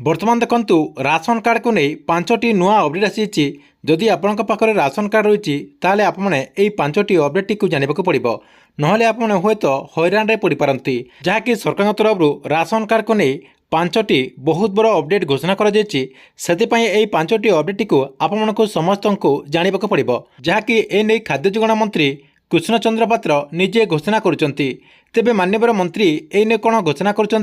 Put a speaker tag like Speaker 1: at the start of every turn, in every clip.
Speaker 1: बर्तमान देखंतु ration card को नहीं 5टी नुआ अपडेट आसी। जदि आपण पाखे राशन कार्ड रही ताले आपने यही 5टी अपडेट टी जानवाक पड़ो ना आपने हे तो हैरान रे पड़ पारती जहाँकि सरकार तरफ राशन कार्ड को नहीं 5टी बहुत बड़ अपडेट घोषणा कर यही 5टी अपडेट टी आपण समस्त को जानवाक पड़ो जहाँकि एने खाद्य जोगाण मंत्री कृष्ण चंद्र पात्र निजे घोषणा करुँच। तेबे माननीय मंत्री एने कौन घोषणा करुँच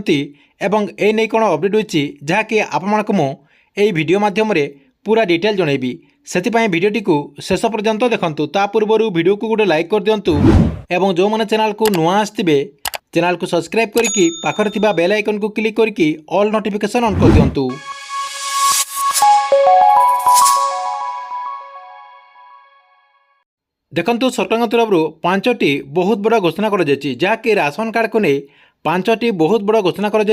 Speaker 1: कौन अपडेट होती जहाँकि आपको मुझे वीडियो माध्यम पूरा डिटेल जनइबी से भिडटी को शेष पर्यंत देखंतु। ता पूर्व वीडियो को गोटे लाइक कर दिंतु एवं जो मैंने चैनल को नुआ आसथिबे चैनल को सब्सक्राइब करके पाखरे थिबा बेल आइकन को क्लिक करके ऑल नोटिफिकेशन ऑन कर दिंतु। देखंतु सरकार तरफ 5टी बहुत बड़ा घोषणा कर जहाँकि राशन कार्ड को नहीं 5टी बहुत बड़ा घोषणा कर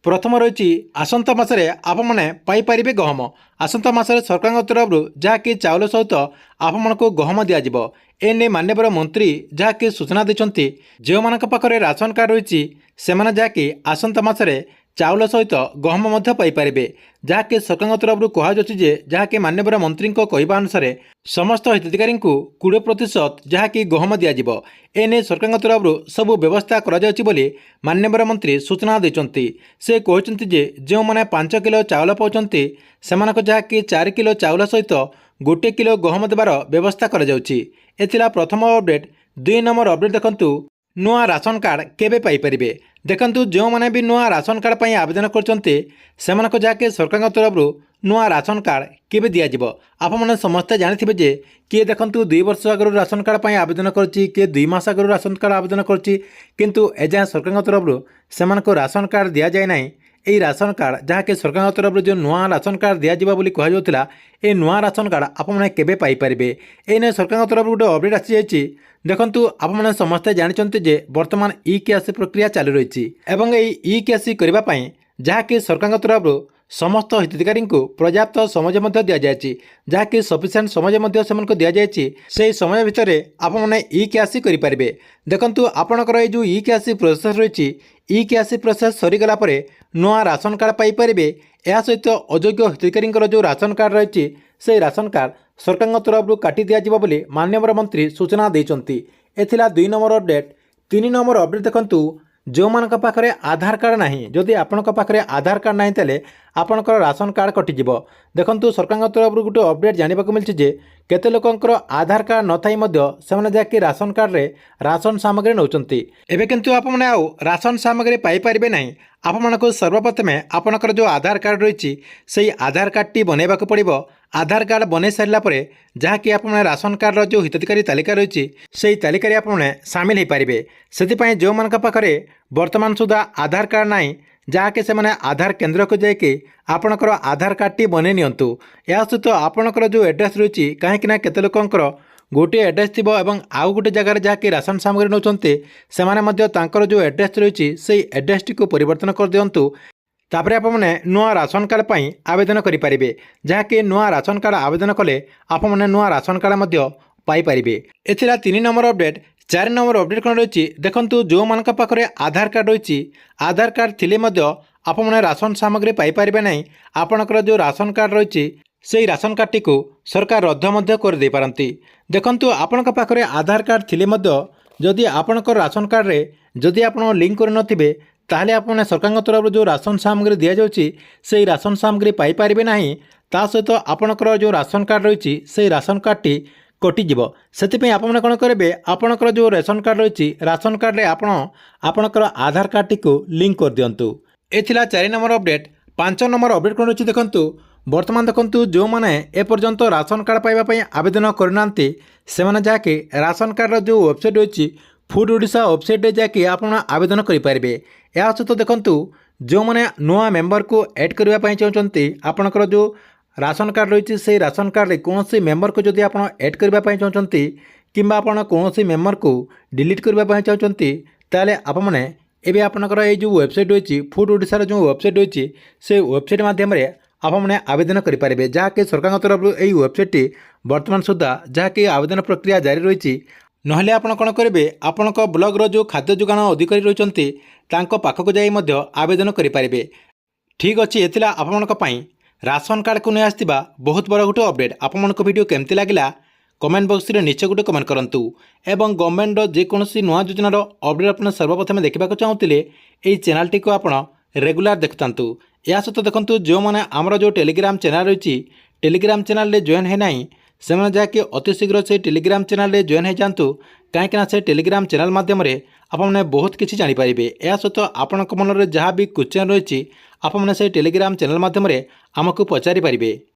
Speaker 1: प्रथम रही आसंता मासरे आपने पाइपर गहम। आसंता मासरे सरकार तरफ जहाँकि चाउल सहित आपको गहम दिज्व एने माननीय मंत्री जहाँकि सूचना देते जो मान पाखे राशन कार्ड रही से जहाँकि आसंता मासरे चाउल सहित गहम पाइपर जहाँकि सरकार तरफ कहुचे जहाँकि माननीय मंत्री कहवा अनुसार समस्त हिताधिकारी को 20% जहाँकि गहम दिज्व एने सरकार तरफ सबू व्यवस्था कर माननीय मंत्री सूचना देते। से कहते जो मैंने 5 किलो चाउल पाँच से जहाँकि 4 किलो चाउल सहित 1 किलो गहम देवार व्यवस्था कर प्रथम अपडेट। 2 नंबर अपडेट देखंतु नुआ राशन कार्ड केबे पाइपर देखंतु जो मैंने भी नुआ राशन कार्ड पर आवेदन करते जहाँकि सरकार तरफ नुआ राशन कार्ड केबे दिज्व आपने समस्ते जानी जे किए देखंतु 2 वर्ष आगर राशन कार्ड पर आवेदन करछि किए 2 मास आगर राशन कार्ड आवेदन करछि किंतु एजाए सरकार तरफ से राशन कार्ड दि जाए ना। यही राशन कार्ड जहाँकि सरकार तरफ जो नुआ राशन कार्ड दिज्व बोली कहला ये नुआ राशन कार्ड आपने केबे पाइपर एने सरकार तरफ गोटे अपडेट आसी जाइए। देखंतु आपने समस्ते जानते जे वर्तमान ई केआसी प्रक्रिया चालू रही एवं ई केआसी करने जहाँकि सरकार तरफ समस्त हिताधिकारी को पर्याप्त समय दि जाए जहाँकि सफिशिएंट समय दि जाए से समय भितर आपने ई केआसी करेंगे। देखंतु आपणकर जो ई केआसी प्रोसेस रही ई केआसी प्रोसेस सरीगला नुआ राशन कार्ड पाइपर या सहित अयोग्य हिताधिकारी जो राशन कार्ड रही से राशन कार्ड सरकार तरफ काटी दिज्व बोली माननीय मंत्री सूचना देते। 2 नंबर अपडेट। 3 नंबर अपडेट देखंतु जो मान पाखे आधार कार्ड ना जदि आपण पाखे आधार कार्ड ना तेल आपणकर राशन कार्ड कटिज। देखंतु सरकार तरफ गोटे अपडेट जानवाक मिली केते लोकंकर आधार कार्ड न थाई से जाकि राशन कार्ड रे राशन सामग्री नौचंती एबे किंतु आपने आउ राशन सामग्री पाइपर ना। आपको सर्वप्रथमे आपणकर जो आधार कार्ड रही से आधार कार्ड टी बनवाक पड़ो। आधार कार्ड बन सारा जहाँकि आपने राशन कार्ड जो हिताधिकारी तालिका रही से तालिका आपने सामिल हो पारे से जो मान पाखे वर्तमान सुधा आधार कार्ड ना जहाँकि से आधार केन्द्र को जाकि आपणकर आधार कार्ड टी बन नियंतु। या सहित आपणकर जो एड्रेस रही कहीं केते लोकंकर गोटे एड्रेस थी और आउ गोटे जगार जहाँकि राशन सामग्री नौचते से जो एड्रेस रही से एड्रेस टी को परिवर्तन कर दिंतु। तापर आपने नुआ राशन कार्ड पर आवेदन करेंगे जहाँकि नुआ राशन कार्ड आवेदन कले आपने नुआ राशन कार्ड पाइपर। एथिला 3 नंबर अपडेट। 4 नंबर अपडेट कौन रही देखंतु जो मान पाखे आधार कार्ड रही आधार कार्ड थिले आपने राशन सामग्री पाइपर ना। आपणकर जो राशन कार्ड रही से राशन कार्ड टी को सरकार रद्द कर दे पारती। देखंतु आपण पाखे आधार कार्ड थिले जदि आपणकर राशन कार्ड रे जदि आप लिंक कर नथिबे ताहले आपने सरकार तरफ जो राशन सामग्री दि जाउची से राशन सामग्री पाइपर ना। ता सहित आपणकर जो राशन कार्ड रही से राशन कार्ड टी कटिज से आपने कौन करेंगे आपणकर जो राशन कार्ड रही राशन कार्ड रे आपणकर आधार कार्ड टी को लिंक कर दिंतु। एथिला 4 नंबर अपडेट। 5 नंबर अपडेट कौन रही देखंतु वर्तमान देखंतु जो मैंने एपर्यंत राशन कार्ड पाइबा आवेदन करना से जहाँकि राशन कार्ड जो वेबसाइट रही फूड ओडिशा वेबसाइट जहाँकि आप आवेदन करेंगे। या सहित देखंतु जो मैंने नुआ मेंबर को ऐड करने चाहते आपणकर जो राशन कार्ड रही से राशन कार्ड रे कौन सी मेंबर को जदि आप ऐड करने चाहते कि कौन सी मेंबर को डिलीट करने चाहते ताले आपने एवं आपणकर ये जो वेबसाइट रही फूड ओडिशार जो वेबसाइट रही से वेबसाइट माध्यम आपने आवेदन करेंगे जहाँकि सरकार तरफ यही वेबसाइट टी वर्तमान सुधा जहाँकि आवेदन प्रक्रिया जारी रही। नहले आपण कौन करेंगे आपण ब्लॉग जो खाद्य जोगाण अधिकारी रही पाखक जाई आवेदन करेंगे। ठीक अच्छे ये आपण राशन कार्ड को नहीं आसवा बहुत बड़ा गोटे अपडेट। आपण वीडियो केमती लगे कमेंट बॉक्स में निश्चय गोटे कमेंट करूँ। एवं गवर्नमेंट जेकोसी नुआ योजनार अपडेट आप सर्वप्रथम देखा चाहूँगे यही चैनल टी आप रेगुलर देखुं। या सहित देखो जो मैंने आमर जो टेलीग्राम चैनल रही टेलीग्राम चैनल रे जॉइन है ना से जहाँकि अति शीघ्र से टेलीग्राम चैनल रे जॉइन हो जातु कहीं से टेलीग्राम चैनल माध्यम आपने बहुत किसी जानीपारे। या सहित आपण मन में जहाँ भी क्वेश्चन रही आपने से टेलीग्राम चैनल माध्यम आमको पचारि पारे।